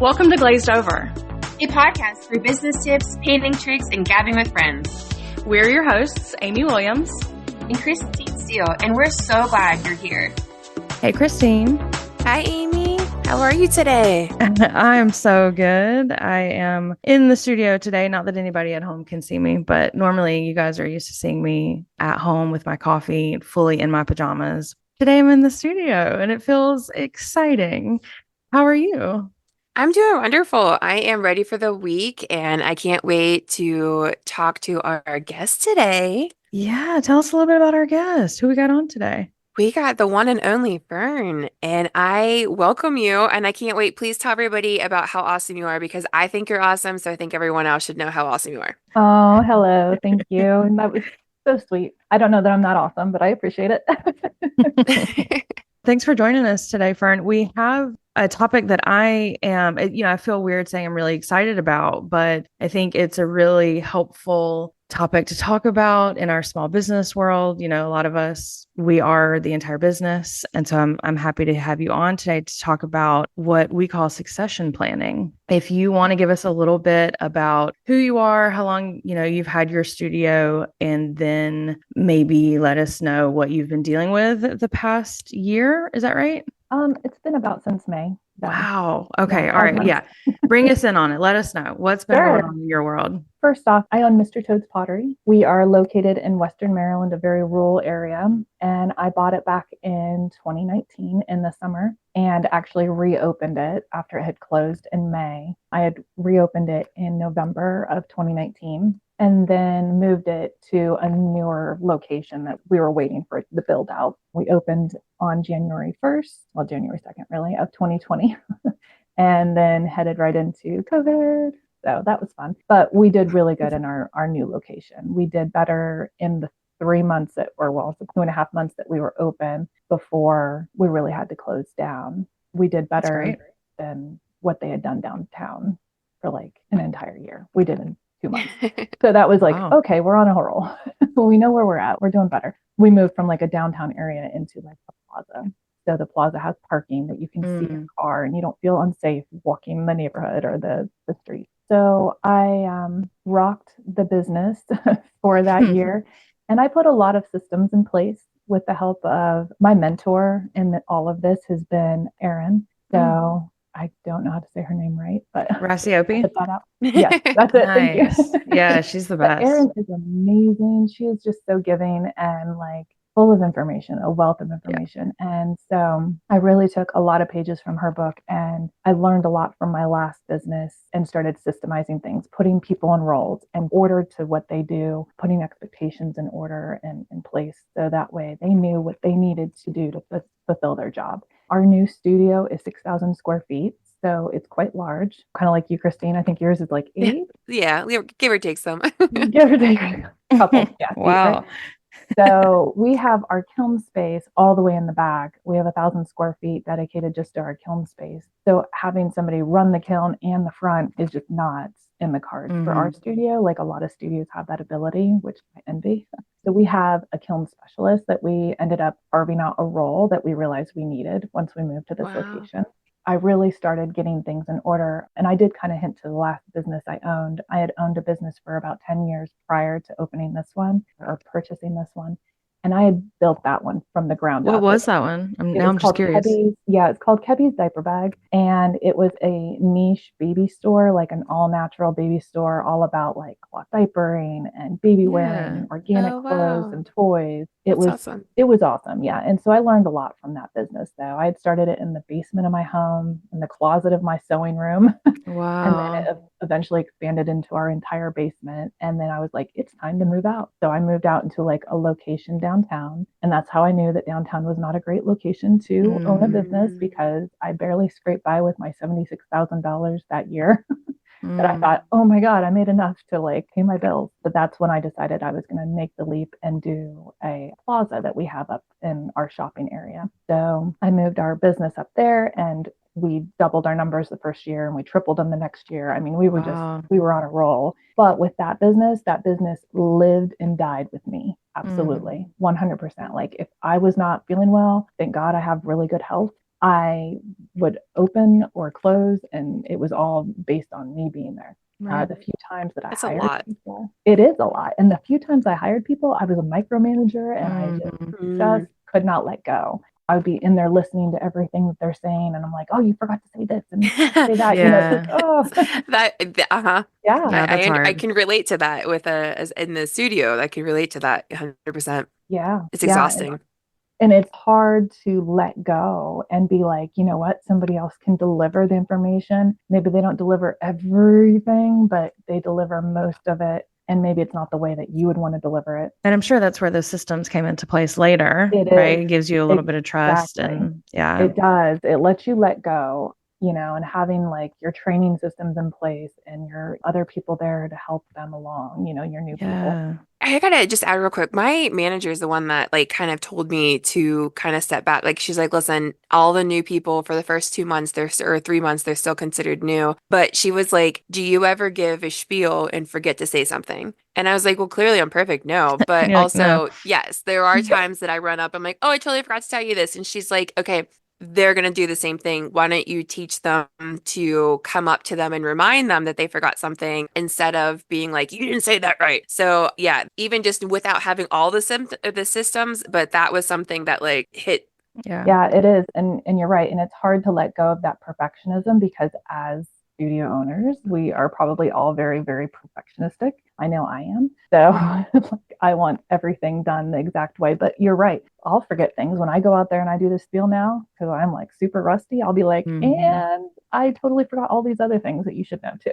Welcome to Glazed Over, a podcast for business tips, painting tricks, and gabbing with friends. We're your hosts, Amy Williams and Christine Steele, and we're so glad you're here. Hey, Christine. Hi, Amy. How are you today? I'm so good. I am in the studio today. Not that anybody at home can see me, but normally you guys are used to seeing me at home with my coffee, fully in my pajamas. Today I'm in the studio and it feels exciting. How are you? I'm doing wonderful. I am ready for the week and I can't wait to talk to our guest today. Yeah, tell us a little bit about our guest. Who we got on today? We got the one and only Ferne, and I welcome you, and I can't wait. Please tell everybody about how awesome you are because I think you're awesome, so I think everyone else should know how awesome you are. Oh, hello. Thank you. And that was so sweet. I don't know that I'm not awesome, but I appreciate it. Thanks for joining us today, Ferne. We have a topic that I feel weird saying I'm really excited about, but I think it's a really helpful topic to talk about in our small business world. You know, a lot of us, we are the entire business. And so I'm happy to have you on today to talk about what we call succession planning. If you want to give us a little bit about who you are, how long, you've had your studio, and then maybe let us know what you've been dealing with the past year. Is that right? It's been about since May. Wow. Okay. All right. Yeah. Bring us in on it. Let us know what's been going on in your world. First off, I own Mr. Toad's Pottery. We are located in Western Maryland, a very rural area. And I bought it back in 2019 in the summer and actually reopened it after it had closed in May. I had reopened it in November of 2019 and then moved it to a newer location that we were waiting for the build out. We opened on January 2nd, really, of 2020, and then headed right into COVID. So that was fun. But we did really good in our new location. We did better in the 3 months the 2.5 months that we were open before we really had to close down. We did better than what they had done downtown for like an entire year. We did in 2 months. So that was like, okay, we're on a roll. We know where we're at. We're doing better. We moved from like a downtown area into like a plaza. So the plaza has parking that you can see your car and you don't feel unsafe walking the neighborhood or the street. So I rocked the business for that year. And I put a lot of systems in place with the help of my mentor. And all of this has been Erin. So I don't know how to say her name right, but Rasiopi. Put that out. Yes, that's it. Nice. Thank you. Yeah, she's the best. Erin is amazing. She is just so giving and like full of information, a wealth of information. Yeah. And so I really took a lot of pages from her book and I learned a lot from my last business and started systemizing things, putting people in roles and order to what they do, putting expectations in order and in place. So that way they knew what they needed to do to fulfill their job. Our new studio is 6,000 square feet. So it's quite large, kind of like you, Christine. I think yours is like 8. Yeah, give or take some. Give or take a couple. Yeah, wow. Right? So we have our kiln space all the way in the back. We have 1,000 square feet dedicated just to our kiln space. So having somebody run the kiln and the front is just not in the cards for our studio. Like a lot of studios have that ability, which I envy. So we have a kiln specialist that we ended up carving out a role that we realized we needed once we moved to this location. I really started getting things in order. And I did kind of hint to the last business I owned. I had owned a business for about 10 years prior to opening this one or purchasing this one. And I had built that one from the ground up. What was that one? I'm just curious. It's called Kebi's Diaper Bag. And it was a niche baby store, like an all natural baby store, all about like cloth diapering and baby wearing, organic clothes and toys. It was awesome. Yeah. And so I learned a lot from that business though. I had started it in the basement of my home, in the closet of my sewing room. Wow. And then it eventually expanded into our entire basement. And then I was like, it's time to move out. So I moved out into like a location downtown. And that's how I knew that downtown was not a great location to own a business because I barely scraped by with my $76,000 that year. But I thought, oh my God, I made enough to like pay my bills. But that's when I decided I was going to make the leap and do a plaza that we have up in our shopping area. So I moved our business up there and we doubled our numbers the first year and we tripled them the next year. I mean, we were on a roll. But with that business lived and died with me. Absolutely. 100%. Like if I was not feeling well, thank God I have really good health. I would open or close, and it was all based on me being there. Right. The few times that I That's a hired lot. people, it is a lot. And the few times I hired people, I was a micromanager and I just could not let go. I would be in there listening to everything that they're saying, and I'm like, "Oh, you forgot to say this and say that." You know, it's like, oh, Yeah, that's I hard. can relate to that with as in the studio. I can relate to that 100%. yeah, It's yeah. exhausting. And it's hard to let go and be like, you know what, somebody else can deliver the information. Maybe they don't deliver everything, but they deliver most of it. And maybe it's not the way that you would want to deliver it. And I'm sure that's where those systems came into place later, It right? is. It gives you a little bit of trust Exactly. and yeah. It does. It lets you let go, you know, and having like your training systems in place and your other people there to help them along, you know, your new people. Yeah. I gotta just add real quick. My manager is the one that like kind of told me to kind of step back. Like she's like, listen, all the new people for the first 2 months, or 3 months, they're still considered new. But she was like, do you ever give a spiel and forget to say something? And I was like, well, clearly I'm perfect. No. And But you're like, no. also, yes, there are times that I run up. I'm like, oh, I totally forgot to tell you this. And she's like, okay, they're going to do the same thing. Why don't you teach them to come up to them and remind them that they forgot something instead of being like, you didn't say that right. So yeah, even just without having all the systems, but that was something that like hit. Yeah, it is. And you're right. And it's hard to let go of that perfectionism because as studio owners, we are probably all very, very perfectionistic. I know I am. So like, I want everything done the exact way. But you're right. I'll forget things when I go out there and I do the spiel now because I'm like super rusty. I'll be like, and I totally forgot all these other things that you should know too.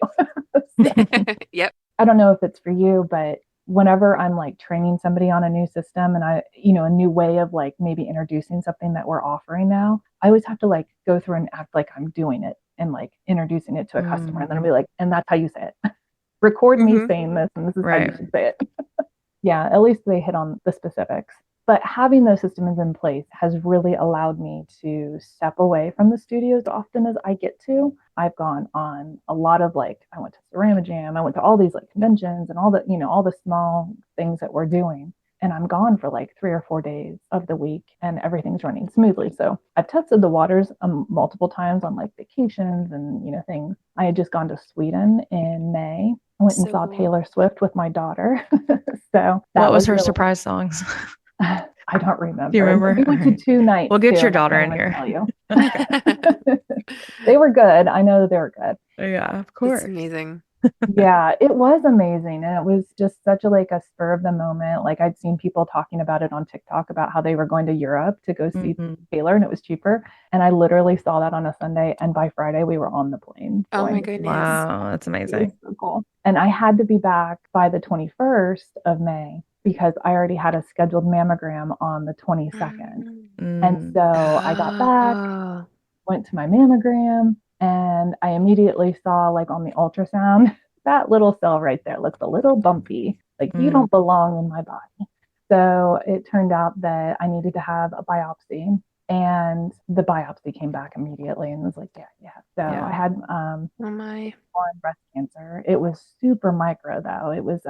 So, Yep. I don't know if it's for you, but whenever I'm like training somebody on a new system and I, you know, a new way of like maybe introducing something that we're offering now, I always have to like go through and act like I'm doing it and like introducing it to a customer. And then I'll be like, and that's how you say it. Record me saying this, and this is how you should say it. Yeah, at least they hit on the specifics. But having those systems in place has really allowed me to step away from the studio as often as I get to. I've gone on a lot of like, I went to Ceramic Jam, I went to all these like conventions and all the, you know, all the small things that we're doing. And I'm gone for like 3 or 4 days of the week and everything's running smoothly. So I've tested the waters multiple times on like vacations and, you know, things. I had just gone to Sweden in May. I went and saw Taylor Swift with my daughter. So what was her surprise songs? I don't remember. Do you remember? We went to 2 nights. We'll get too, your daughter I'm in not gonna here. Tell you. They were good. I know that they were good. Yeah, of course. It's amazing. Yeah, it was amazing. And it was just such a like a spur of the moment. Like I'd seen people talking about it on TikTok about how they were going to Europe to go see Taylor and it was cheaper. And I literally saw that on a Sunday. And by Friday we were on the plane. Oh my goodness. Wow, that's amazing. So cool. And I had to be back by the 21st of May because I already had a scheduled mammogram on the 22nd. And so I got back, went to my mammogram, and I immediately saw like on the ultrasound, that little cell right there looks a little bumpy. Like you don't belong in my body. So it turned out that I needed to have a biopsy. And the biopsy came back immediately and was like, yeah. So I had breast cancer. It was super micro though. It was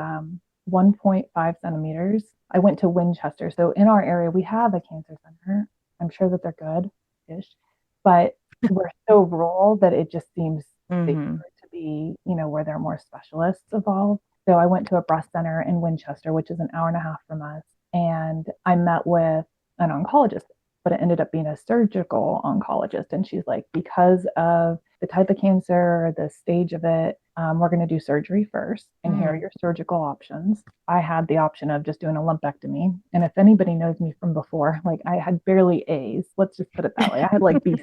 1.5 centimeters. I went to Winchester. So in our area, we have a cancer center. I'm sure that they're good-ish, but we're so rural that it just seems safer to be, you know, where there are more specialists involved. So I went to a breast center in Winchester, which is an hour and a half from us. And I met with an oncologist, but it ended up being a surgical oncologist. And she's like, because of the type of cancer, the stage of it, we're going to do surgery first. And here are your surgical options. I had the option of just doing a lumpectomy. And if anybody knows me from before, like I had barely A's. Let's just put it that way. I had like B's.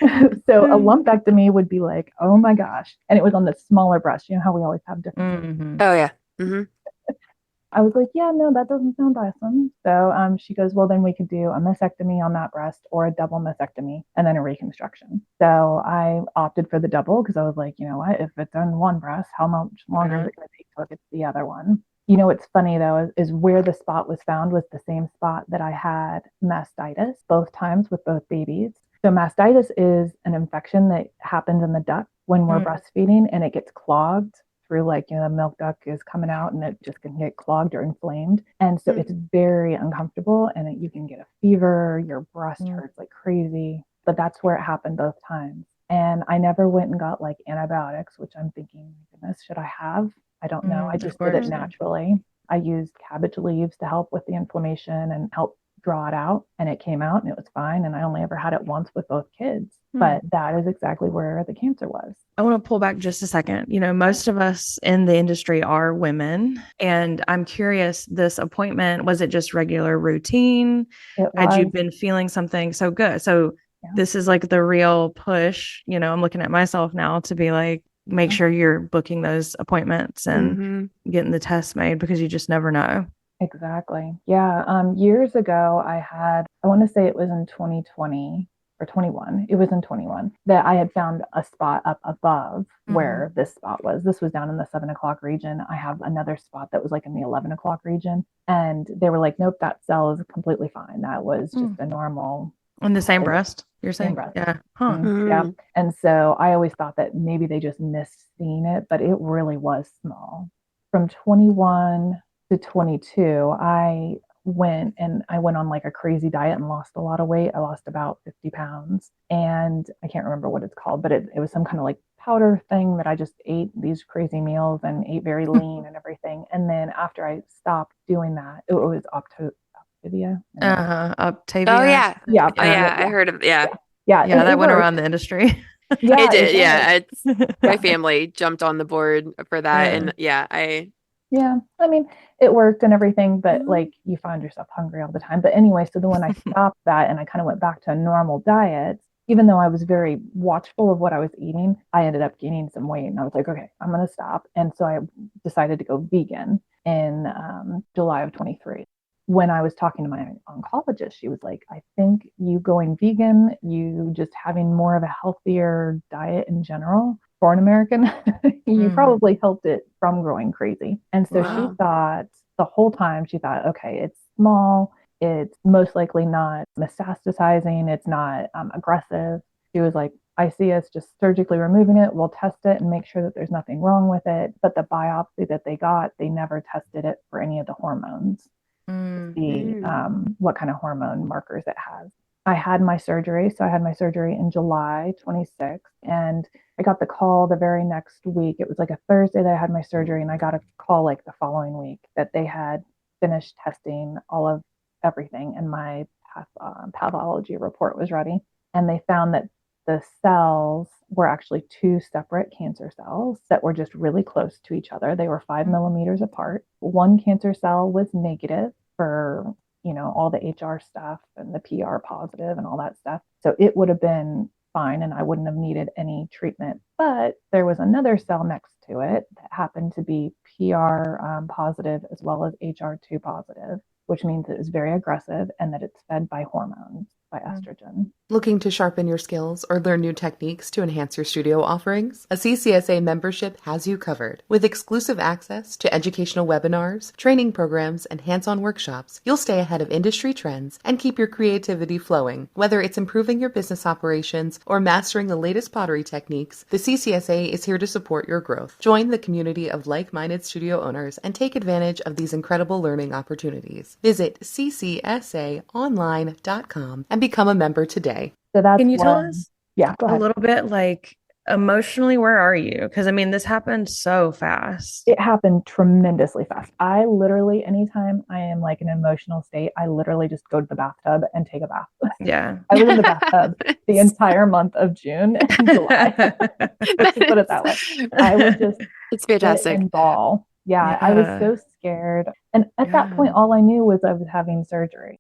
So a lumpectomy would be like, oh my gosh. And it was on the smaller breast. You know how we always have different. Oh, yeah. I was like, yeah, no, that doesn't sound awesome. So she goes, well, then we could do a mastectomy on that breast or a double mastectomy and then a reconstruction. So I opted for the double because I was like, you know what, if it's on one breast, how much longer is it going to take to look at the other one? You know, what's funny though, is where the spot was found was the same spot that I had mastitis both times with both babies. So mastitis is an infection that happens in the duct when we're breastfeeding and it gets clogged through like, you know, the milk duct is coming out and it just can get clogged or inflamed. And so it's very uncomfortable and you can get a fever, your breast hurts like crazy. but that's where it happened both times. And I never went and got like antibiotics, which I'm thinking, goodness, should I have? I don't know. I just did it naturally. I used cabbage leaves to help with the inflammation and help draw it out, and it came out and it was fine. And I only ever had it once with both kids, but that is exactly where the cancer was. I want to pull back just a second. You know, most of us in the industry are women, and I'm curious, this appointment, was it just regular routine? Had you been feeling something so good? So this is like the real push. You know, I'm looking at myself now to be like, make sure you're booking those appointments and getting the tests made, because you just never know. Exactly. Yeah. Years ago, I want to say it was in 2020 or 21. It was in 21 that I had found a spot up above where this spot was. This was down in the 7 o'clock region. I have another spot that was like in the 11 o'clock region. And they were like, nope, that cell is completely fine. That was just a normal. In the same breast, you're saying? Same breast. Yeah. Huh. Yeah. And so I always thought that maybe they just missed seeing it, but it really was small. From 21 to 22, I went on like a crazy diet and lost a lot of weight. I lost about 50 pounds, and I can't remember what it's called, but it was some kind of like powder thing that I just ate these crazy meals and ate very lean and everything. And then after I stopped doing that, it was Optavia. Optavia. Oh yeah. Yeah. Oh yeah. I heard of Yeah. That went around the industry. Yeah, it did. Yeah. My family jumped on the board for that. And yeah, I mean, it worked and everything, but like you find yourself hungry all the time. But anyway, so then when I stopped that and I kind of went back to a normal diet, even though I was very watchful of what I was eating, I ended up gaining some weight, and I was like, okay, I'm going to stop. And so I decided to go vegan in July of 23. When I was talking to my oncologist, she was like, I think you going vegan, you just having more of a healthier diet in general for an American, you probably helped it from growing crazy. And so she thought the whole time, she thought, okay, it's small. It's most likely not metastasizing. It's not aggressive. She was like, I see us just surgically removing it. We'll test it and make sure that there's nothing wrong with it. But the biopsy that they got, they never tested it for any of the hormones to see what kind of hormone markers it has. I had my surgery. So I had my surgery in July 26th, and I got the call the very next week. It was like a Thursday that I had my surgery, and I got a call like the following week that they had finished testing all of everything, and my pathology report was ready. And they found that the cells were actually two separate cancer cells that were just really close to each other. They were 5 millimeters apart. One cancer cell was negative for, all the HR stuff and the PR positive and all that stuff. So it would have been fine, and I wouldn't have needed any treatment. But there was another cell next to it that happened to be PR positive as well as HR2 positive, which means it is very aggressive and that it's fed by hormones, by estrogen. Looking to sharpen your skills or learn new techniques to enhance your studio offerings? A CCSA membership has you covered. With exclusive access to educational webinars, training programs, and hands-on workshops, you'll stay ahead of industry trends and keep your creativity flowing. Whether it's improving your business operations or mastering the latest pottery techniques, the CCSA is here to support your growth. Join the community of like-minded studio owners and take advantage of these incredible learning opportunities. Visit ccsaonline.com and become a member today. So that's Can you tell us go ahead. a little bit, like, emotionally, where are you? Because I mean, this happened so fast. It happened tremendously fast. I literally, anytime I am like in an emotional state, I literally just go to the bathtub and take a bath. Yeah. I was in the bathtub the entire month of June and July. Let's just put it that way. I would just It's fantastic. And bawl. Yeah, I was so scared. And at that point, all I knew was I was having surgery.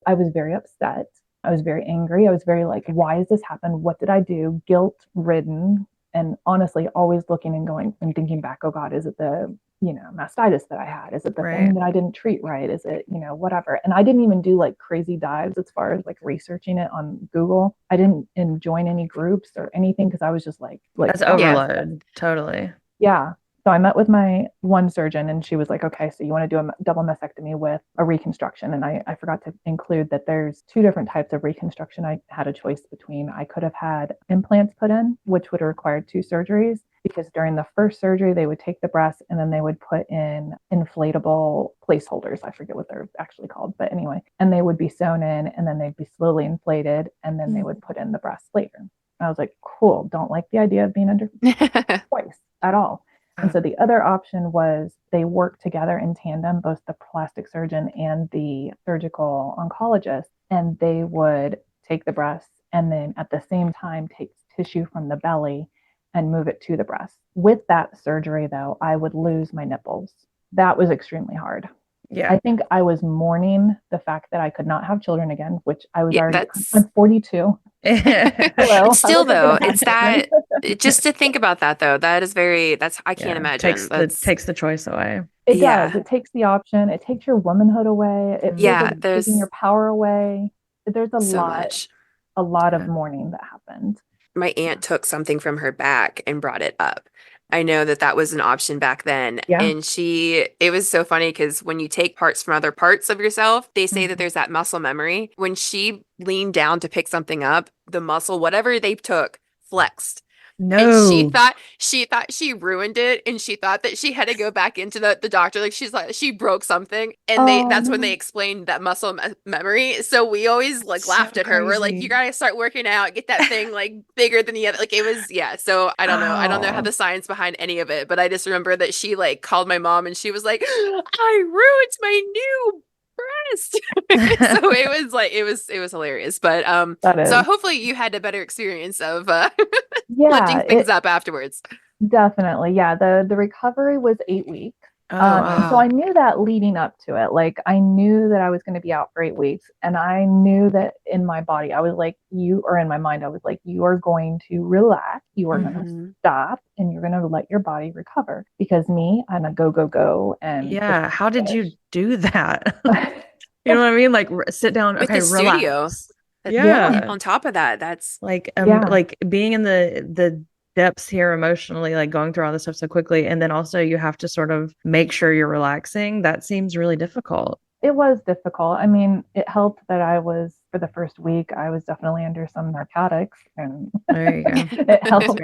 I was very upset. I was very angry. I was very like, why has this happened? What did I do? Guilt ridden. And honestly, always looking and going and thinking back, oh God, is it the, mastitis that I had? Is it the thing that I didn't treat right? Is it, whatever? And I didn't even do like crazy dives as far as like researching it on Google. I didn't join any groups or anything because I was just like that's overload. Totally. Yeah. So I met with my one surgeon, and she was like, okay, so you want to do a double mastectomy with a reconstruction. And I forgot to include that there's two different types of reconstruction I had a choice between. I could have had implants put in, which would have required 2 surgeries. because during the first surgery, they would take the breast and then they would put in inflatable placeholders. I forget what they're actually called, but anyway, and they would be sewn in and then they'd be slowly inflated and then they would put in the breast later. And I was like, cool, don't like the idea of being under twice at all. And so the other option was they worked together in tandem, both the plastic surgeon and the surgical oncologist, and they would take the breast and then at the same time take tissue from the belly and move it to the breast. With that surgery, though, I would lose my nipples. That was extremely hard. Yeah. I think I was mourning the fact that I could not have children again, which I was already, that's I'm 42. Hello. still though, it's that just to think about that though, that is very, that's, I can't imagine. Takes the choice away. It does. It takes the option. It takes your womanhood away. It feels like there's taking your power away. There's a lot of Yeah. mourning that happened. My aunt took something from her back and brought it up. I know that that was an option back then. Yeah. And it was so funny because when you take parts from other parts of yourself, they say that there's that muscle memory. When she leaned down to pick something up, the muscle, whatever they took, flexed. No. And she thought she ruined it, and she thought that she had to go back into the doctor. Like she's like she broke something, and that's when they explained that muscle memory. So we always like laughed at her. We're like, you gotta start working out, get that thing like bigger than the other. Like it was So I don't know. I don't know how the science behind any of it, but I just remember that she like called my mom, and she was like, I ruined my new breast. So it was hilarious. But so hopefully you had a better experience of lifting things up afterwards. Definitely. Yeah. The recovery was 8 weeks. Wow. So I knew that leading up to it, like I knew that I was going to be out for 8 weeks, and I knew that in my body, I was like, in my mind, I was like, you are going to relax, you are going to stop, and you're going to let your body recover. Because I'm a go. And how did you do that? You know what I mean? Like sit down, with okay, the relax. studio. Yeah. On top of that, that's like being in the depths here emotionally, like going through all this stuff so quickly, and then also you have to sort of make sure you're relaxing. That seems really difficult. It was difficult. I mean, it helped that for the first week, I was definitely under some narcotics, and there you go. It helped.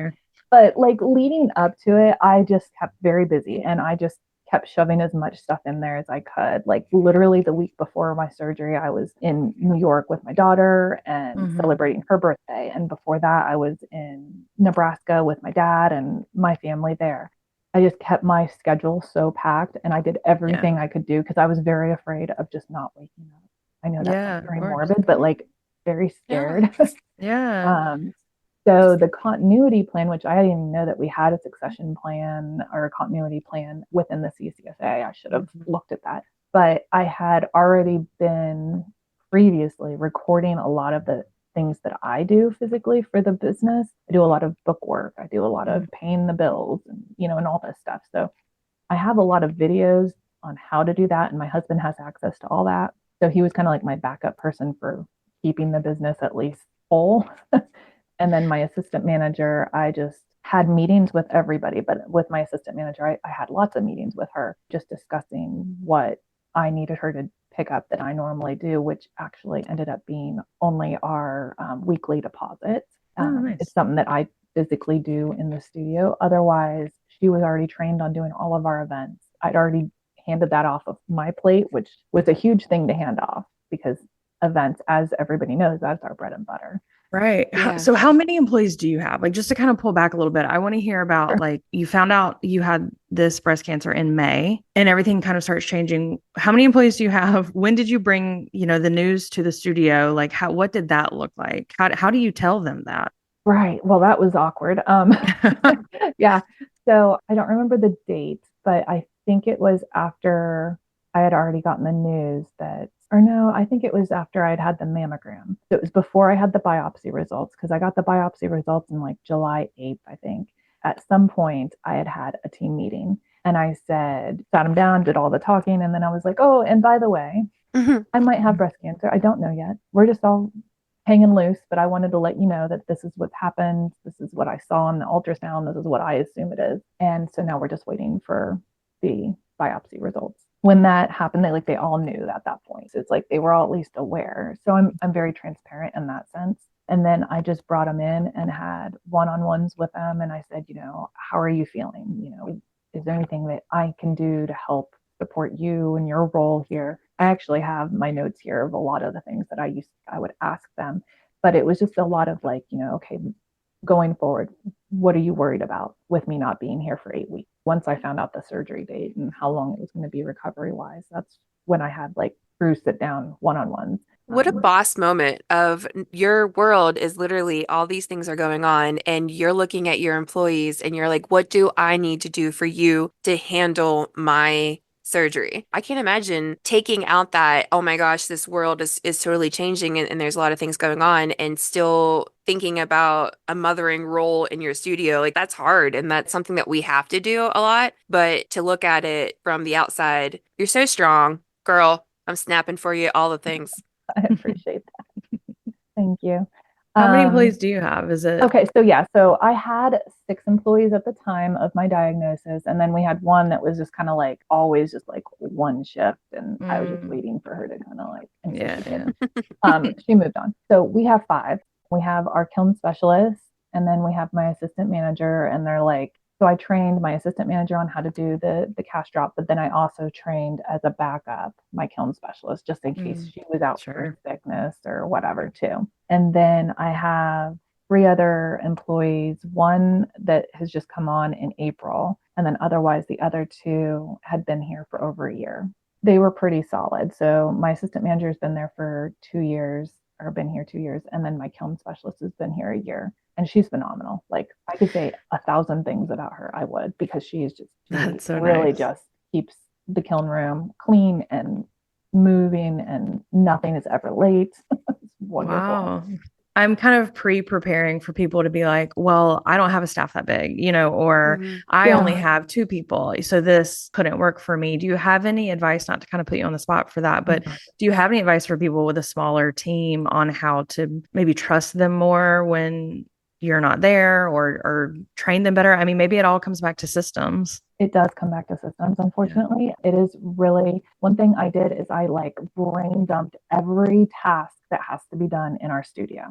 But like leading up to it, I just kept very busy, and I just kept shoving as much stuff in there as I could. Like literally the week before my surgery, I was in New York with my daughter and celebrating her birthday. And before that, I was in Nebraska with my dad and my family there. I just kept my schedule so packed, and I did everything I could do because I was very afraid of just not waking up. I know that's very morbid, but like very scared. So the continuity plan, which I didn't even know that we had a succession plan or a continuity plan within the CCSA. I should have looked at that. But I had already been previously recording a lot of the things that I do physically for the business. I do a lot of book work. I do a lot of paying the bills and, and all this stuff. So I have a lot of videos on how to do that. And my husband has access to all that. So he was kind of like my backup person for keeping the business at least whole. And then my assistant manager, I just had meetings with everybody. But with my assistant manager, I had lots of meetings with her just discussing what I needed her to pick up that I normally do, which actually ended up being only our weekly deposits. Nice. It's something that I physically do in the studio. Otherwise, she was already trained on doing all of our events. I'd already handed that off of my plate, which was a huge thing to hand off because events, as everybody knows, that's our bread and butter. Right. So how many employees do you have? Like just to kind of pull back a little bit, I want to hear about like you found out you had this breast cancer in May and everything kind of starts changing. How many employees do you have? When did you bring, the news to the studio? Like what did that look like? How do you tell them that? Right. Well, that was awkward. Yeah. So I don't remember the date, but I think it was after I had already gotten the news I think it was after I'd had the mammogram. So it was before I had the biopsy results because I got the biopsy results in like July 8th, I think. At some point, I had a team meeting and I sat him down, did all the talking. And then I was like, oh, and by the way, I might have breast cancer. I don't know yet. We're just all hanging loose, but I wanted to let you know that this is what's happened. This is what I saw in the ultrasound. This is what I assume it is. And so now we're just waiting for the biopsy results. When that happened, they all knew at that point. So it's like they were all at least aware. So I'm very transparent in that sense. And then I just brought them in and had one-on-ones with them. And I said, how are you feeling? Is there anything that I can do to help support you in your role here? I actually have my notes here of a lot of the things that I would ask them, but it was just a lot of like, okay, going forward, what are you worried about with me not being here for 8 weeks? Once I found out the surgery date and how long it was going to be recovery wise, that's when I had like true sit down one-on-ones. What a boss moment of your world is literally all these things are going on and you're looking at your employees and you're like, what do I need to do for you to handle my surgery? I can't imagine taking out that, oh my gosh, this world is totally changing and there's a lot of things going on and still thinking about a mothering role in your studio. Like that's hard and that's something that we have to do a lot. But to look at it from the outside, you're so strong, girl. I'm snapping for you, all the things. I appreciate that. Thank you. How many employees do you have? Is it okay? So I had 6 employees at the time of my diagnosis, and then we had one that was just kind of like always just like one shift, and I was just waiting for her to kind of like, and so she did. She moved on. So we have 5. We have our kiln specialist, and then we have my assistant manager, and they're like, so I trained my assistant manager on how to do the cash drop, but then I also trained as a backup my kiln specialist just in case she was out for sickness or whatever too. And then I have 3 other employees, one that has just come on in April, and then otherwise the other 2 had been here for over a year. They were pretty solid. So my assistant manager has been there for 2 years, or been here 2 years, and then my kiln specialist has been here a year. And she's phenomenal. Like I could say 1,000 things about her, I would, because she really just keeps the kiln room clean and moving, and nothing is ever late. It's wonderful. Wow. I'm kind of pre-preparing for people to be like, well, I don't have a staff that big, or I only have 2 people. So this couldn't work for me. Do you have any advice, not to kind of put you on the spot for that, but do you have any advice for people with a smaller team on how to maybe trust them more when you're not there, or train them better? I mean, maybe it all comes back to systems. It does come back to systems. Unfortunately, it is really, one thing I did is I like brain dumped every task that has to be done in our studio,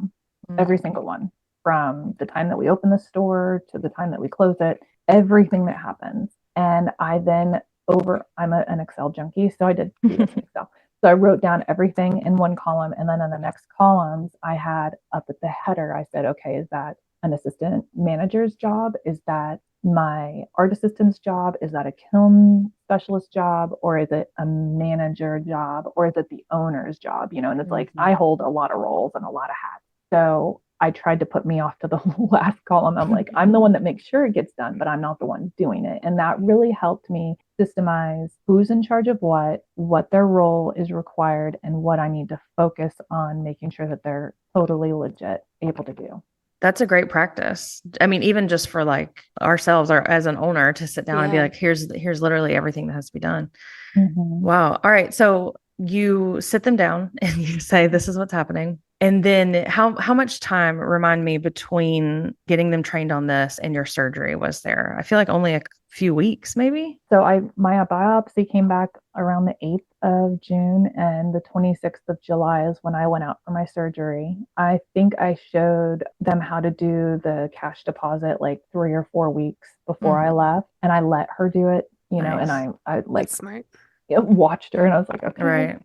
every single one, from the time that we open the store to the time that we close it, everything that happens. And I then I'm an Excel junkie, so I did do this in Excel. So I wrote down everything in one column, and then in the next columns, I had up at the header, I said, okay, is that an assistant manager's job? Is that my art assistant's job? Is that a kiln specialist job? Or is it a manager job? Or is it the owner's job? And it's like, I hold a lot of roles and a lot of hats. So I tried to put me off to the last column. I'm like, I'm the one that makes sure it gets done, but I'm not the one doing it. And that really helped me systemize who's in charge of what their role is required, and what I need to focus on making sure that they're totally legit able to do. That's a great practice. I mean, even just for like ourselves or as an owner to sit down and be like, here's literally everything that has to be done. Wow. All right. So you sit them down and you say, this is what's happening. And then how much time, remind me, between getting them trained on this and your surgery was there? I feel like only a few weeks, maybe. So my biopsy came back around the 8th of June, and the 26th of July is when I went out for my surgery. I think I showed them how to do the cash deposit like 3 or 4 weeks before I left, and I let her do it, and I like, that's smart. Watched her, and I was like, okay, right.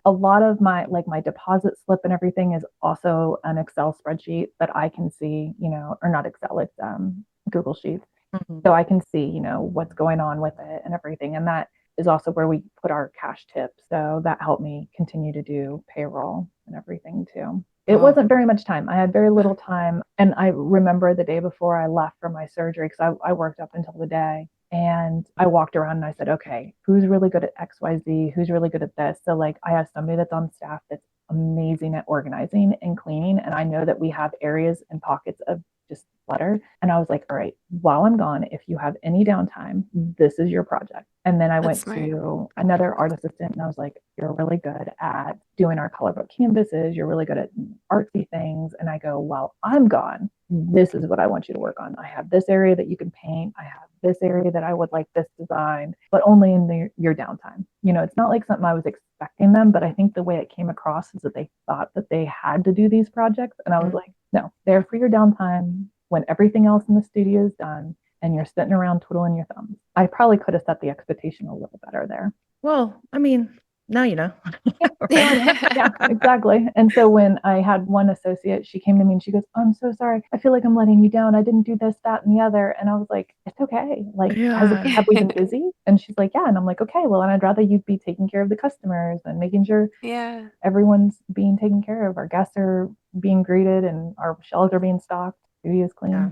A lot of my deposit slip and everything is also an Excel spreadsheet that I can see, or not Excel, it's Google Sheets. So I can see, what's going on with it and everything. And that is also where we put our cash tips. So that helped me continue to do payroll and everything too. It wasn't very much time. I had very little time. And I remember the day before I left for my surgery, because I worked up until the day. And I walked around and I said, okay, who's really good at XYZ? Who's really good at this? So like I have somebody that's on staff that's amazing at organizing and cleaning. And I know that we have areas and pockets of just clutter. And I was like, all right, while I'm gone, if you have any downtime, this is your project. And then I went to another art assistant and I was like, you're really good at doing our color book canvases. You're really good at artsy things. And I go, while I'm gone, this is what I want you to work on. I have this area that you can paint. I have this area that I would like this designed, but only in your downtime. It's not like something I was expecting them, but I think the way it came across is that they thought that they had to do these projects. And I was like, no, they're for your downtime when everything else in the studio is done and you're sitting around twiddling your thumbs. I probably could have set the expectation a little better there. Well, I mean, now you know. Yeah, exactly. And so when I had one associate, she came to me and she goes, I'm so sorry. I feel like I'm letting you down. I didn't do this, that, and the other. And I was like, it's okay. Like, have we been busy? And she's like, yeah. And I'm like, okay, well, and I'd rather you be taking care of the customers and making sure everyone's being taken care of. Our guests are being greeted and our shelves are being stocked. Studio is clean. Yeah.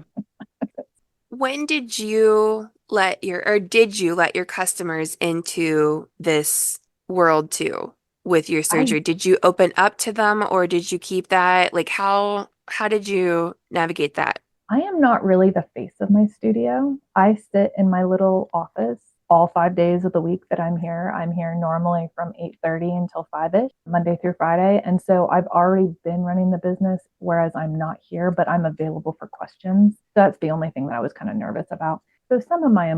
When did you let your customers into this world too with your surgery? Did you open up to them or did you keep that? Like how did you navigate that? I am not really the face of my studio. I sit in my little office all 5 days of the week that I'm here. I'm here normally from 8:30 until 5-ish, Monday through Friday. And so I've already been running the business, whereas I'm not here, but I'm available for questions. That's the only thing that I was kind of nervous about. So some of my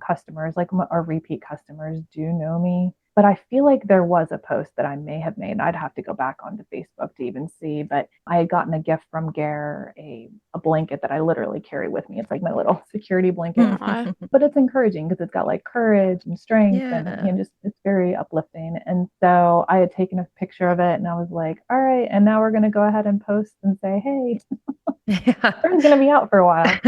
customers, like our repeat customers, do know me. But I feel like there was a post that I may have made. I'd have to go back onto Facebook to even see. But I had gotten a gift from Gare, a blanket that I literally carry with me. It's like my little security blanket. But it's encouraging because it's got like courage and strength and just it's very uplifting. And so I had taken a picture of it and I was like, all right, and now we're going to go ahead and post and say, hey, Ferne's going to be out for a while.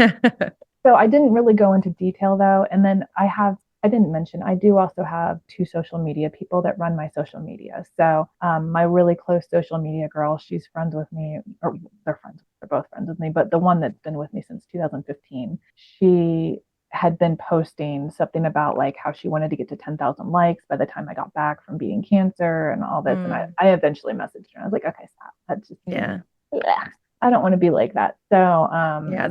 So I didn't really go into detail though. And then I didn't mention, I do also have 2 social media people that run my social media. So my really close social media girl, she's friends with me, or they're both friends with me, but the one that's been with me since 2015, she had been posting something about like how she wanted to get to 10,000 likes by the time I got back from beating cancer and all this. And I eventually messaged her. I was like, okay, stop. That's just, I don't want to be like that. So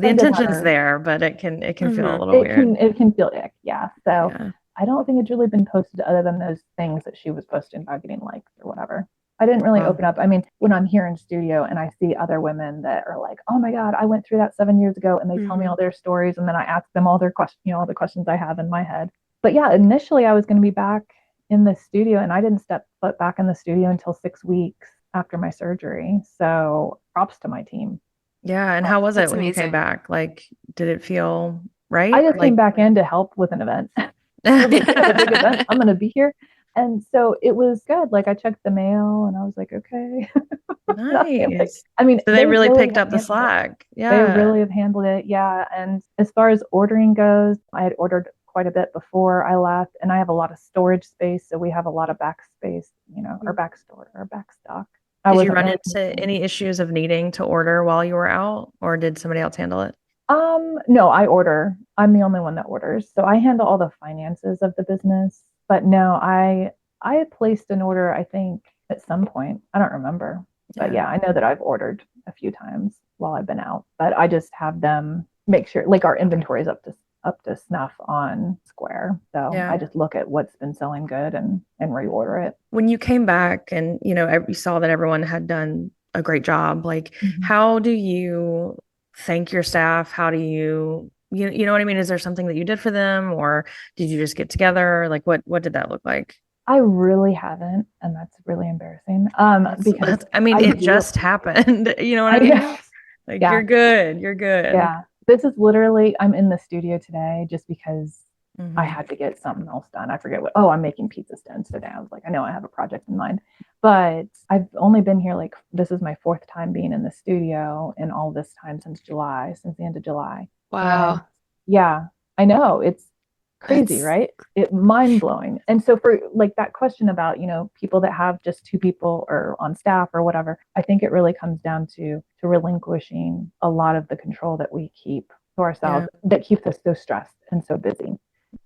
the intention's there, but it can feel a little weird. It can feel ick. Yeah. So I don't think it's really been posted other than those things that she was posting about getting likes or whatever. I didn't really open up. I mean, when I'm here in studio and I see other women that are like, oh my God, I went through that 7 years ago, and they tell me all their stories, and then I ask them all their questions, all the questions I have in my head. But yeah, initially I was going to be back in the studio, and I didn't step foot back in the studio until 6 weeks after my surgery. So props to my team. Yeah. And how was it when you came back? Like, did it feel right? I just came back in to help with an event. A big event. I'm going to be here. And so it was good. Like I checked the mail and I was like, okay. Nice. I mean, so they really picked up the slack. Yeah. They really have handled it. Yeah. And as far as ordering goes, I had ordered quite a bit before I left, and I have a lot of storage space. So we have a lot of back space, our back stock. Did you run into any issues of needing to order while you were out, or did somebody else handle it? No, I order. I'm the only one that orders. So I handle all the finances of the business. But no, I had placed an order, I think, at some point. I don't remember. But yeah, I know that I've ordered a few times while I've been out. But I just have them make sure, like our inventory is up to snuff on Square. So I just look at what's been selling good and reorder it. When you came back and, you saw that everyone had done a great job, like how do you thank your staff? How do you know what I mean? Is there something that you did for them, or did you just get together? Like what did that look like? I really haven't, and that's really embarrassing. Because it just happened. You know what I mean? Like you're good. Yeah. This is literally, I'm in the studio today just because I had to get something else done. I forget I'm making pizza stones today. I was like, I know I have a project in mind, but I've only been here, like, this is my 4th time being in the studio in all this time since the end of July. Wow. Yeah, I know. It's crazy, right? It's mind blowing. And so for like that question about, people that have just 2 people or on staff or whatever, I think it really comes down to relinquishing a lot of the control that we keep to ourselves that keeps us so stressed and so busy.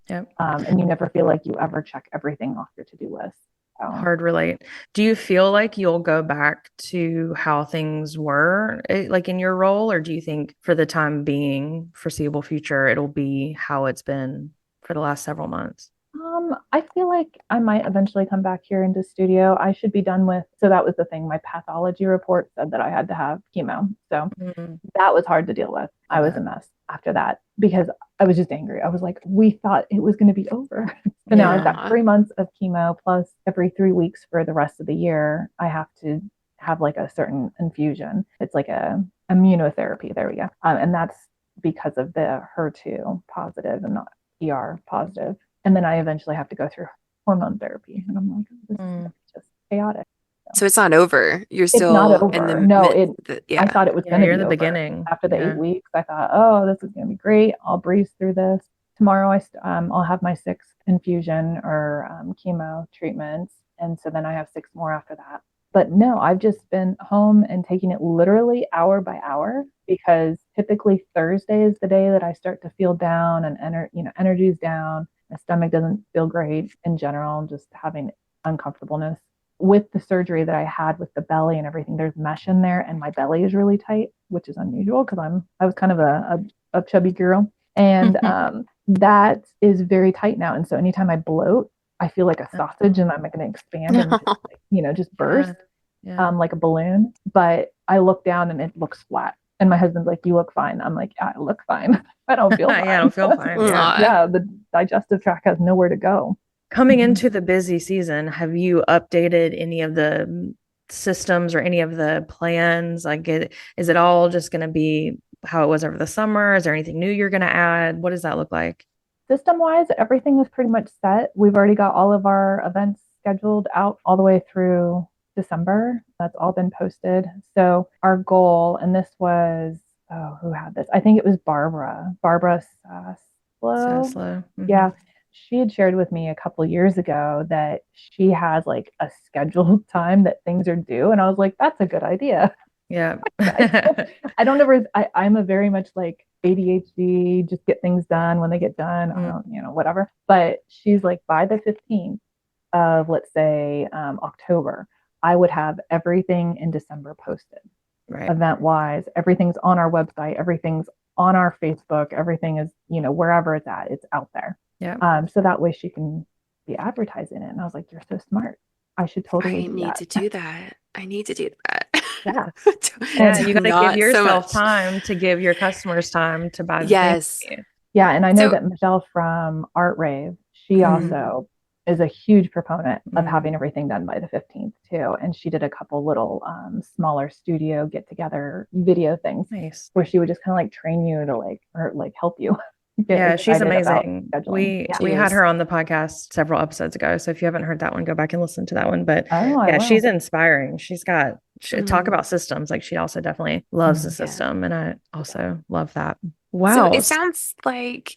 Yep. And you never feel like you ever check everything off your to-do list. hard relate. Do you feel like you'll go back to how things were, like in your role, or do you think for the time being, foreseeable future, it'll be how it's been for the last several months? I feel like I might eventually come back here into studio. I should be done with, so that was the thing. My pathology report said that I had to have chemo. So that was hard to deal with. I was a mess after that because I was just angry. I was like, we thought it was going to be over. So now I've got 3 months of chemo plus every 3 weeks for the rest of the year. I have to have like a certain infusion. It's like a immunotherapy. There we go. And that's because of the HER2 positive and not ER positive. And then I eventually have to go through hormone therapy. And I'm like, this is just chaotic. So it's not over. You're It's still not over. in the No, I yeah. thought it was going to you're be in the over. beginning. After the 8 weeks, I thought, oh, this is going to be great. I'll breeze through this. Tomorrow, I'll have my 6th infusion or chemo treatments. And so then I have 6 more after that. But no, I've just been home and taking it literally hour by hour because typically Thursday is the day that I start to feel down and energy's down. My stomach doesn't feel great in general, just having uncomfortableness. With the surgery that I had with the belly and everything, there's mesh in there and my belly is really tight, which is unusual because I was kind of a chubby girl. And that is very tight now. And so anytime I bloat, I feel like a sausage and I'm going to expand and just burst like a balloon. But I look down and it looks flat. And my husband's like, you look fine. I'm like, yeah, I look fine. I don't feel fine. I don't feel fine. Yeah, the digestive tract has nowhere to go. Coming into the busy season, have you updated any of the systems or any of the plans? Like, is it all just going to be how it was over the summer? Is there anything new you're going to add? What does that look like? System-wise, everything is pretty much set. We've already got all of our events scheduled out all the way through December. That's all been posted. So our goal, and this was, who had this? I think it was Barbara Saslow. Mm-hmm. Yeah. She had shared with me a couple of years ago that she has like a scheduled time that things are due. And I was like, that's a good idea. Yeah. I'm a very much like ADHD, just get things done when they get done, whatever. But she's like, by the 15th of, let's say, October, I would have everything in December posted. Right. Event wise, everything's on our website, everything's on our Facebook, everything is, wherever it's at, it's out there. Yeah. So that way she can be advertising it. And I was like, you're so smart. I should totally I need to do that. Yeah. Yeah, you got to give yourself time to give your customers time to buy the yes. things. Yeah. And I know that Michelle from Art Rave, she also is a huge proponent of having everything done by the 15th too. And she did a couple little smaller studio get together video things where she would just kind of like train you to help you. Yeah, she's amazing. We had her on the podcast several episodes ago. So if you haven't heard that one, go back and listen to that one. But she's inspiring. Talk about systems. Like she also definitely loves the system. And I also love that. Wow. So it sounds like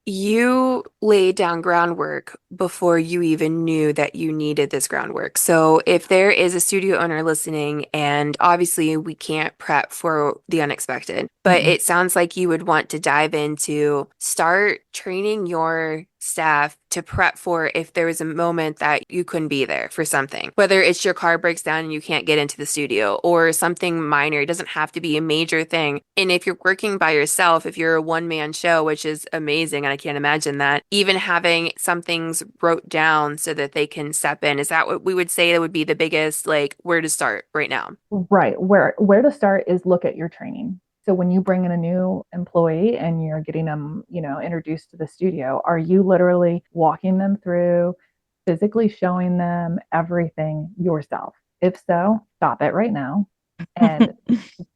you laid down groundwork before you even knew that you needed this groundwork. So if there is a studio owner listening, and obviously we can't prep for the unexpected, but it sounds like you would want to dive into start training your staff to prep for if there was a moment that you couldn't be there for something, whether it's your car breaks down and you can't get into the studio or something minor. It doesn't have to be a major thing. And if you're working by yourself, if you're a one-man show, which is amazing, and I can't imagine that, even having some things wrote down so that they can step in, is that what we would say that would be the biggest, like, where to start right now? Right. Where to start is look at your training. So when you bring in a new employee and you're getting them, introduced to the studio, are you literally walking them through, physically showing them everything yourself? If so, stop it right now and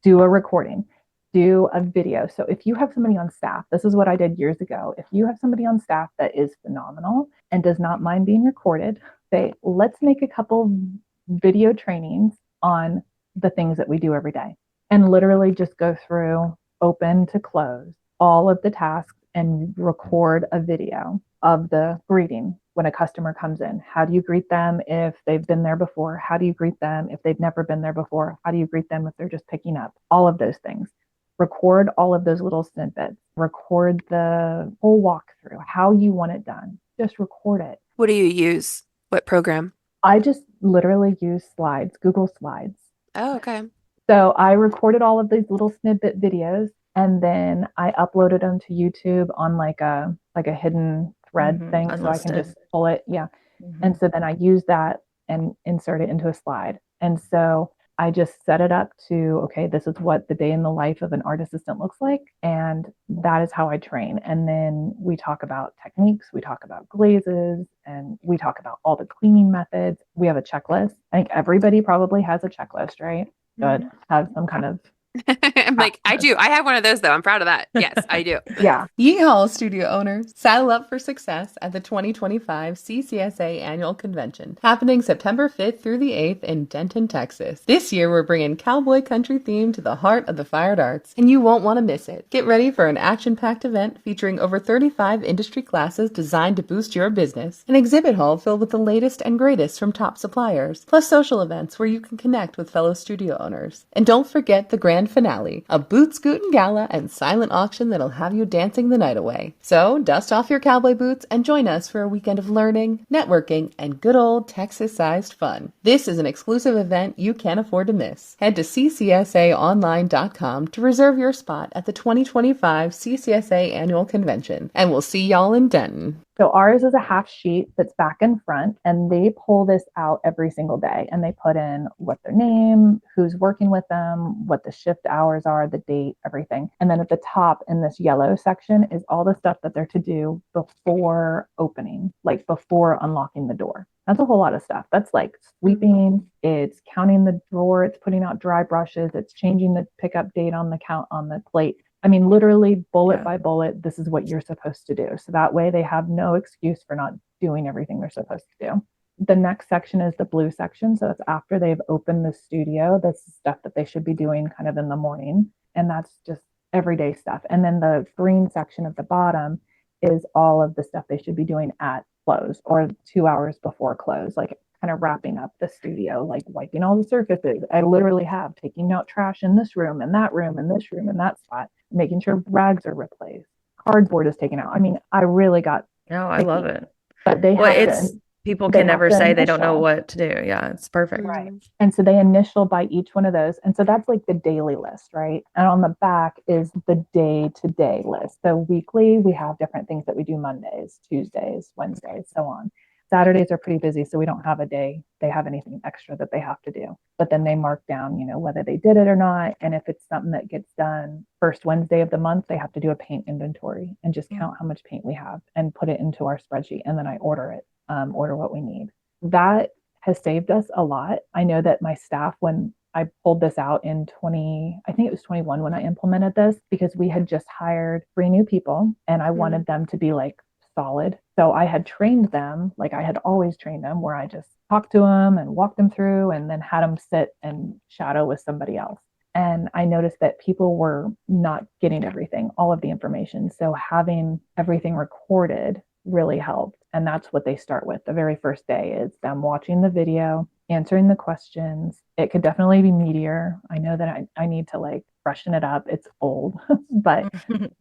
do a recording, do a video. So if you have somebody on staff, this is what I did years ago. If you have somebody on staff that is phenomenal and does not mind being recorded, say, let's make a couple video trainings on the things that we do every day. And literally just go through open to close all of the tasks and record a video of the greeting when a customer comes in. How do you greet them if they've been there before? How do you greet them if they've never been there before? How do you greet them if they're just picking up? All of those things. Record all of those little snippets. Record the whole walkthrough, how you want it done. Just record it. What do you use? What program? I just literally use slides, Google Slides. Oh, okay. So I recorded all of these little snippet videos and then I uploaded them to YouTube on like a hidden thread thing so I can Unlisted. just pull it. Yeah. And so then I use that and insert it into a slide. And so I just set it up to, okay, this is what the day in the life of an art assistant looks like. And that is how I train. And then we talk about techniques, we talk about glazes, and we talk about all the cleaning methods. We have a checklist. I think everybody probably has a checklist, right? Should have some kind of I'm like, I do. I have one of those though. I'm proud of that. Yes, I do. yeah. Yeehaw, studio owners! Saddle up for success at the 2025 CCSA Annual Convention, happening September 5th through the 8th in Denton, Texas. This year, we're bringing cowboy country theme to the heart of the fine arts, and you won't want to miss it. Get ready for an action-packed event featuring over 35 industry classes designed to boost your business, an exhibit hall filled with the latest and greatest from top suppliers, plus social events where you can connect with fellow studio owners. And don't forget the grand finale, a boot scootin' gala and silent auction that'll have you dancing the night away. So dust off your cowboy boots and join us for a weekend of learning, networking, and good old Texas-sized fun. This is an exclusive event you can't afford to miss. Head to ccsaonline.com to reserve your spot at the 2025 CCSA Annual Convention, and we'll see y'all in Denton. So ours is a half sheet that's back and front, and they pull this out every single day and they put in what their name, who's working with them, what the shift hours are, the date, everything. And then at the top in this yellow section is all the stuff that they're to do before opening, like before unlocking the door. That's a whole lot of stuff. That's like sweeping, it's counting the drawer, it's putting out dry brushes, it's changing the pickup date on the count on the plate. I mean, literally bullet by bullet, this is what you're supposed to do. So that way they have no excuse for not doing everything they're supposed to do. The next section is the blue section. So it's after they've opened the studio. That's the stuff that they should be doing kind of in the morning. And that's just everyday stuff. And then the green section at the bottom is all of the stuff they should be doing at close or 2 hours before close, like kind of wrapping up the studio, like wiping all the surfaces. I literally have taking out trash in this room and that room and this room and that spot, making sure rags are replaced, cardboard is taken out. I mean, I really got I love it. But they well, have it's to, people they can have never to say they don't know initial. what to do. Yeah, it's perfect. Right. And so they initial by each one of those. And so that's like the daily list, right? And on the back is the day-to-day list. So weekly, we have different things that we do Mondays, Tuesdays, Wednesdays, so on. Saturdays are pretty busy, so we don't have a day they have anything extra that they have to do. But then they mark down, whether they did it or not. And if it's something that gets done first Wednesday of the month, they have to do a paint inventory and just count how much paint we have and put it into our spreadsheet. And then I order it, order what we need. That has saved us a lot. I know that my staff, when I pulled this out in I think it was 21 when I implemented this, because we had just hired 3 new people and I wanted them to be like solid. So I had trained them, like I had always trained them, where I just talked to them and walked them through and then had them sit and shadow with somebody else. And I noticed that people were not getting everything, all of the information. So having everything recorded really helped. And that's what they start with. The very first day is them watching the video, answering the questions. It could definitely be meatier. I know that I need to like freshen it up. It's old, but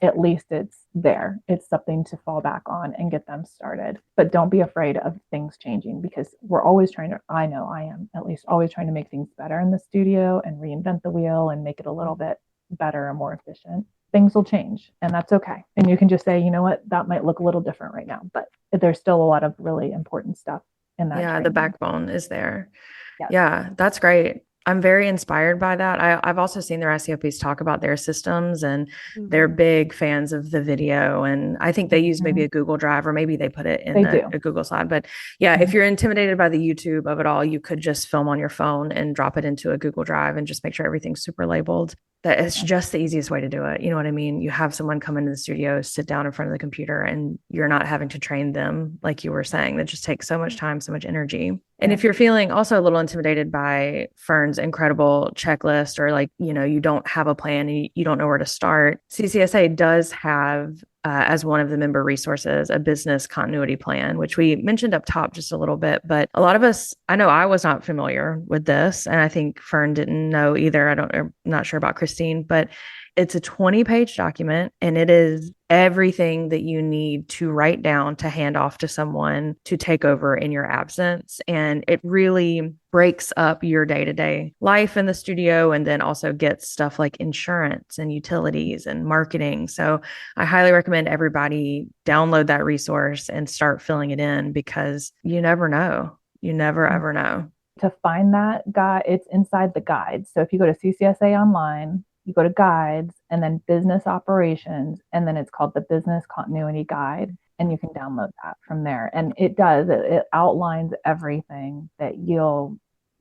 at least it's there. It's something to fall back on and get them started. But don't be afraid of things changing, because we're always I know I am at least always trying to make things better in the studio and reinvent the wheel and make it a little bit better and more efficient. Things will change and that's okay. And you can just say, you know what, that might look a little different right now, but there's still a lot of really important stuff in that. Yeah, training. the backbone is there. Yes. Yeah, that's great. I'm very inspired by that. I've also seen their SEOPs talk about their systems, and they're big fans of the video. And I think they use maybe a Google Drive, or maybe they put it in a Google Slide. But yeah, if you're intimidated by the YouTube of it all, you could just film on your phone and drop it into a Google Drive and just make sure everything's super labeled. That it's just the easiest way to do it. You know what I mean? You have someone come into the studio, sit down in front of the computer, and you're not having to train them, like you were saying. That just takes so much time, so much energy. And if you're feeling also a little intimidated by Ferne's incredible checklist, or like, you don't have a plan and you don't know where to start, CCSA does have, as one of the member resources, a business continuity plan, which we mentioned up top just a little bit. But a lot of us, I know I was not familiar with this, and I think Ferne didn't know either. I'm not sure about Christine, but it's a 20-page document, and it is everything that you need to write down to hand off to someone to take over in your absence. And it really breaks up your day-to-day life in the studio, and then also gets stuff like insurance and utilities and marketing. So I highly recommend everybody download that resource and start filling it in, because you never know. You never ever know. To find that guide, it's inside the guides. So if you go to CCSA online, you go to guides and then business operations, and then it's called the Business Continuity Guide, and you can download that from there. And it outlines everything that you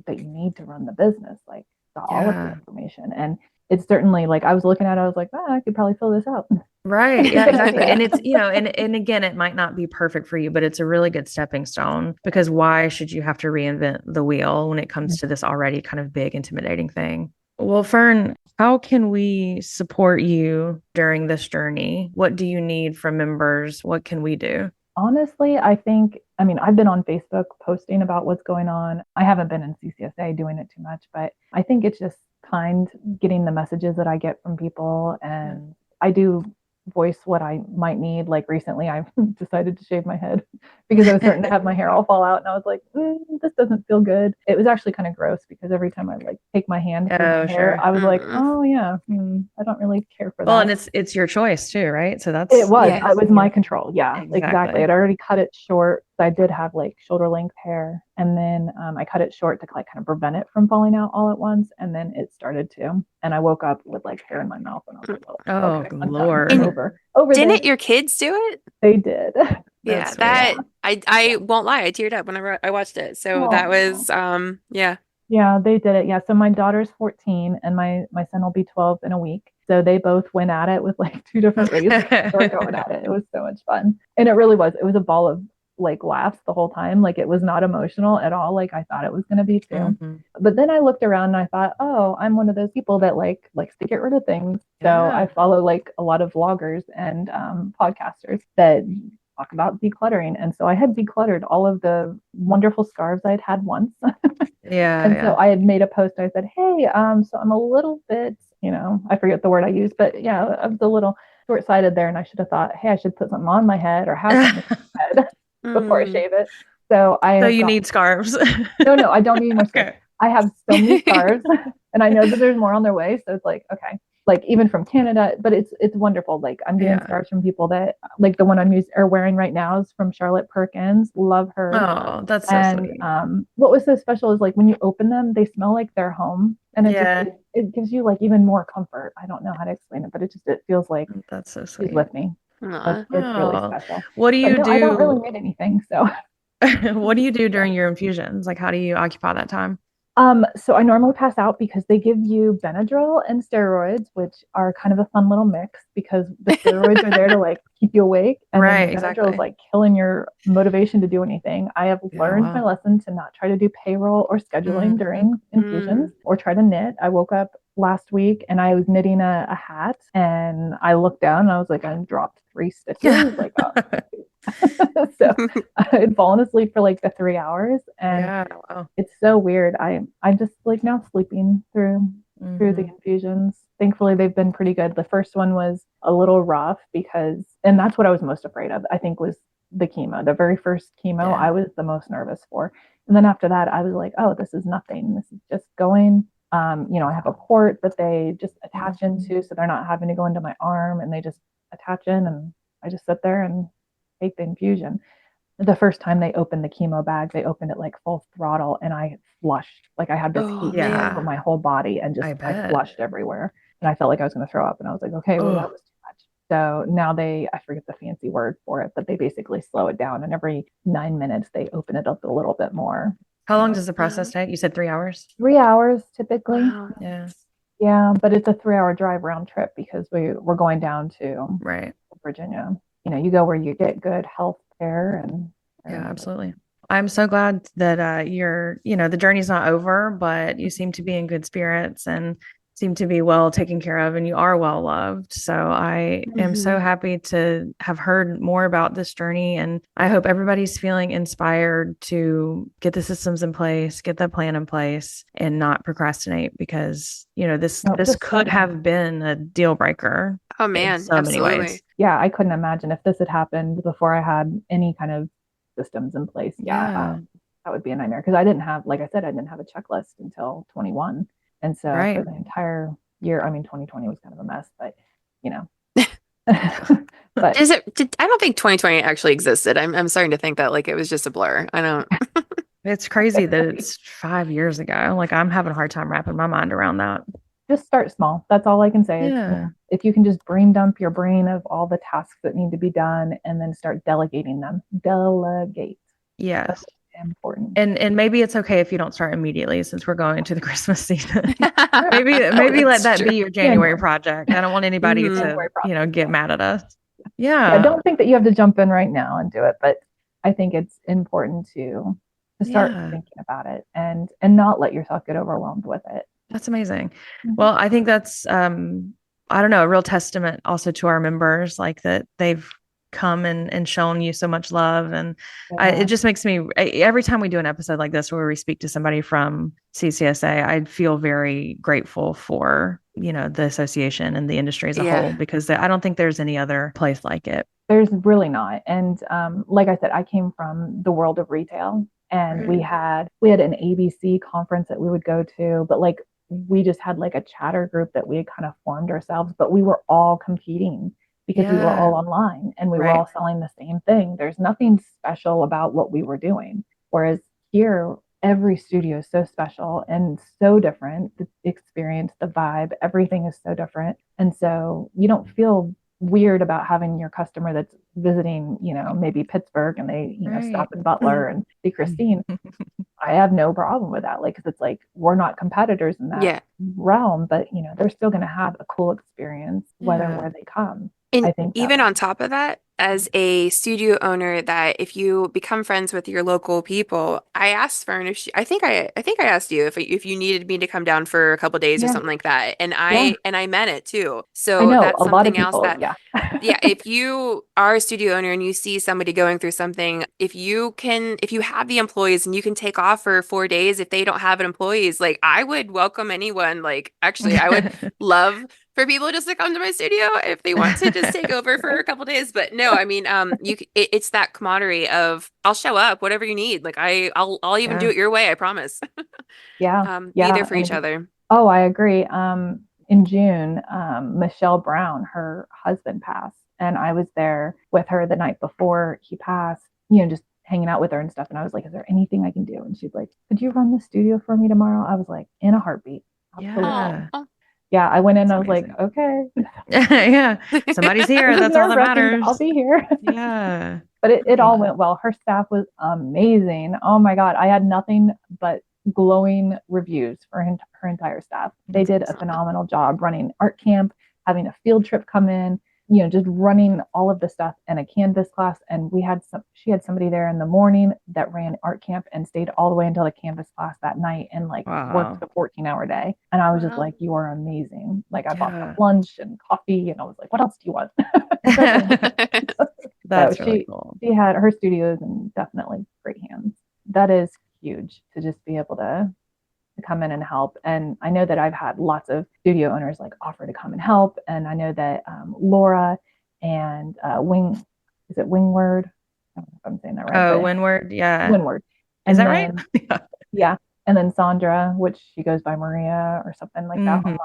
need to run the business, like all of the information. And it's certainly, like, I was looking at it, I was like, I could probably fill this out. Right. Yeah, exactly. And it's, and again, it might not be perfect for you, but it's a really good stepping stone, because why should you have to reinvent the wheel when it comes to this already kind of big, intimidating thing? Well, Ferne, how can we support you during this journey? What do you need from members? What can we do? Honestly, I've been on Facebook posting about what's going on. I haven't been in CCSA doing it too much, but I think it's just kind getting the messages that I get from people. And I do voice what I might need. Like recently, I've decided to shave my head because I was starting to have my hair all fall out, and I was like, this doesn't feel good. It was actually kind of gross, because every time I like take my hand through my hair, I was like, oh yeah, I don't really care for that. Well, and it's your choice too, right? So it was my control. Yeah, exactly. I'd already cut it short. I did have like shoulder length hair, and then I cut it short to like kind of prevent it from falling out all at once, and then it started to, and I woke up with like hair in my mouth, and I was like, oh, okay, Lord. Over Didn't your kids do it? They did. Yeah, I won't lie, I teared up when I watched it. So that was Yeah, they did it. Yeah, so my daughter's 14 and my son will be 12 in a week. So they both went at it with like two different ways they were going at it. It was so much fun. And it really was. It was a ball of like laughs the whole time. Like, it was not emotional at all, like I thought it was going to be too. Mm-hmm. But then I looked around and I thought, oh, I'm one of those people that likes to get rid of things. So I follow like a lot of vloggers and podcasters that talk about decluttering. And so I had decluttered all of the wonderful scarves I'd had once. So I had made a post. I said, hey, so I'm a little bit, I forget the word I used, but yeah, I was a little short-sighted there, and I should have thought, hey, I should put something on my head or have something on my head before I shave it. So you need scarves. No, I don't need more scarves. Okay. I have so many scarves, and I know that there's more on their way. So it's like, okay, like even from Canada, but it's wonderful. Like, I'm getting scarves from people that, like, the one I'm wearing right now is from Charlotte Perkins. Love her. Oh, that's so sweet. What was so special is, like, when you open them, they smell like their home, and it gives you like even more comfort. I don't know how to explain it, but it feels like that's so sweet. She's with me. It's really special. What do you do? I don't really need anything. So what do you do during your infusions? Like, how do you occupy that time? So I normally pass out, because they give you Benadryl and steroids, which are kind of a fun little mix, because the steroids are there to like keep you awake, and then the Benadryl is like killing your motivation to do anything. I have learned my lesson to not try to do payroll or scheduling during infusions or try to knit. I woke up last week and I was knitting a hat, and I looked down and I was like, I dropped 3 stitches. Like, so I had fallen asleep for like the 3 hours, and it's so weird. I'm just like now sleeping through the infusions. Thankfully, they've been pretty good. The first one was a little rough and that's what I was most afraid of, I think, was the chemo. The very first chemo, I was the most nervous for. And then after that, I was like, oh, this is nothing. This is just going. I have a port that they just attach into, so they're not having to go into my arm, and they just attach in, and I just sit there and take the infusion. The first time they opened the chemo bag, they opened it like full throttle, and I flushed. Like, I had this heat over my whole body, and I flushed everywhere, and I felt like I was going to throw up, and I was like, okay, well, that was too much. So now I forget the fancy word for it, but they basically slow it down, and every 9 minutes they open it up a little bit more. How long does the process take? You said 3 hours? 3 hours typically. Wow. Yeah. Yeah, but it's a 3-hour drive round trip, because we're going down to Virginia. You go where you get good health care and absolutely. I'm so glad that you're, the journey's not over, but you seem to be in good spirits, and seem to be well taken care of, and you are well loved. So I am so happy to have heard more about this journey. And I hope everybody's feeling inspired to get the systems in place, get the plan in place, and not procrastinate, because, this could have been a deal breaker. Oh in man, so many absolutely. ways. Yeah, I couldn't imagine if this had happened before I had any kind of systems in place. Yeah. That would be a nightmare, because I didn't have, like I said, I didn't have a checklist until 21. And so Right. for the entire year, 2020 was kind of a mess, but but I don't think 2020 actually existed. I'm starting to think that like it was just a blur. I don't. It's crazy that it's 5 years ago. Like, I'm having a hard time wrapping my mind around that. just start small. That's all I can say. Yeah. If you can just brain dump your brain of all the tasks that need to be done and then start delegating them. Delegate. Yes. That's important. And maybe it's okay if you don't start immediately, since we're going into the Christmas season. maybe let that be your January project. I don't want anybody to, get mad at us. Yeah, don't think that you have to jump in right now and do it, but I think it's important to start thinking about it and not let yourself get overwhelmed with it. That's amazing. Well, I think that's I don't know, a real testament also to our members, like that they've come and shown you so much love. And it just makes me, every time we do an episode like this where we speak to somebody from CCSA, I feel very grateful for, the association and the industry as a whole, because I don't think there's any other place like it. There's really not. And like I said, I came from the world of retail, and we had an ABC conference that we would go to, but like we just had like a chatter group that we had kind of formed ourselves, but we were all competing because we were all online and we were all selling the same thing. There's nothing special about what we were doing. Whereas here, every studio is so special and so different. The experience, the vibe, everything is so different. And so you don't feel weird about having your customer that's visiting, maybe Pittsburgh, and they, stop in Butler and see Christine. I have no problem with that. Like, cause it's like, we're not competitors in that realm, but they're still going to have a cool experience where they come. And I think even on top of that, as a studio owner, that if you become friends with your local people, I asked Fern if I think I asked you if you needed me to come down for a couple of days or something like that, and I meant it too. So I know, that's a lot of something else people, that if you are a studio owner and you see somebody going through something, if you have the employees and you can take off for 4 days, if they don't have employees, like I would welcome anyone. Like actually, I would love for people just to come to my studio if they want to just take over for a couple days. But no, I mean, it's that camaraderie of I'll show up, whatever you need. Like I'll even do it your way. I promise. Be there for each other. Oh, I agree. In June, Michelle Brown, her husband passed, and I was there with her the night before he passed, just hanging out with her and stuff. And I was like, is there anything I can do? And she's like, could you run the studio for me tomorrow? I was like, in a heartbeat. Absolutely. Yeah, I went in and I was like, okay. Yeah, somebody's here. That's all that matters. I'll be here. Yeah. But it all went well. Her staff was amazing. Oh my God. I had nothing but glowing reviews for her entire staff. They did a phenomenal job running art camp, having a field trip come in, just running all of the stuff and a Canvas class. And she had somebody there in the morning that ran art camp and stayed all the way until the Canvas class that night and worked a 14-hour day. And I was just like, you are amazing. Like I bought them lunch and coffee, and I was like, what else do you want? That's really cool. She had her studio is in definitely great hands. That is huge to just be able to come in and help. And I know that I've had lots of studio owners like offer to come and help. And I know that Laura and Wingward? I don't know if I'm saying that right. Oh, Windward. Yeah. Windward. Is that right? Yeah. And then Sandra, which she goes by Maria or something like that online.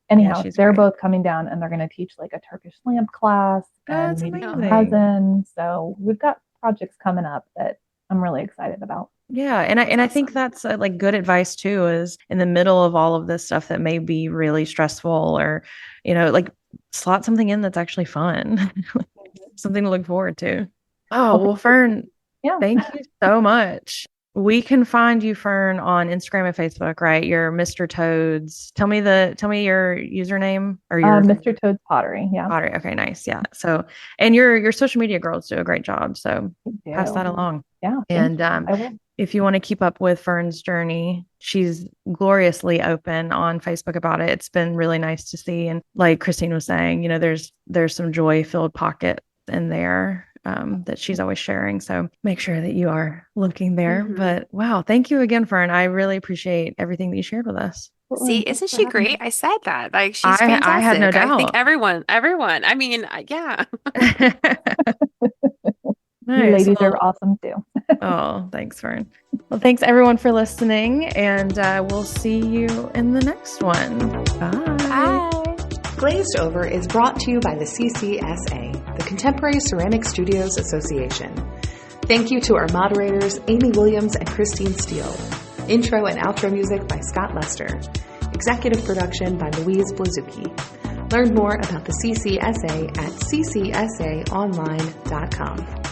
Anyhow, they're both coming down and they're going to teach like a Turkish lamp class and maybe resin. So we've got projects coming up that I'm really excited about. Yeah. And I think that's like good advice too, is in the middle of all of this stuff that may be really stressful, or, like slot something in that's actually fun, something to look forward to. Oh, well, Fern, thank you so much. We can find you, Fern, on Instagram and Facebook, right? You're Mr. Toads. Tell me your username, or your Mr. Toads Pottery. Yeah. Pottery. Okay, nice. Yeah. So, and your social media girls do a great job. So pass that along. Yeah. And if you want to keep up with Fern's journey, she's gloriously open on Facebook about it. It's been really nice to see. And like Christine was saying, there's some joy-filled pockets in there that she's always sharing. So make sure that you are looking there. Mhm. But wow, thank you again, Fern. I really appreciate everything that you shared with us. See, isn't she great? I said that. Like, she's I fantastic. had no I think doubt. everyone. I mean, yeah. You Nice. ladies Well, are awesome too. oh, thanks, Fern. Well, thanks everyone for listening, and we'll see you in the next one. Bye. Bye. Glazed Over is brought to you by the CCSA, the Contemporary Ceramic Studios Association. Thank you to our moderators, Amy Williams and Christine Steele. Intro and outro music by Scott Lester. Executive production by Louise Blazucki. Learn more about the CCSA at ccsaonline.com.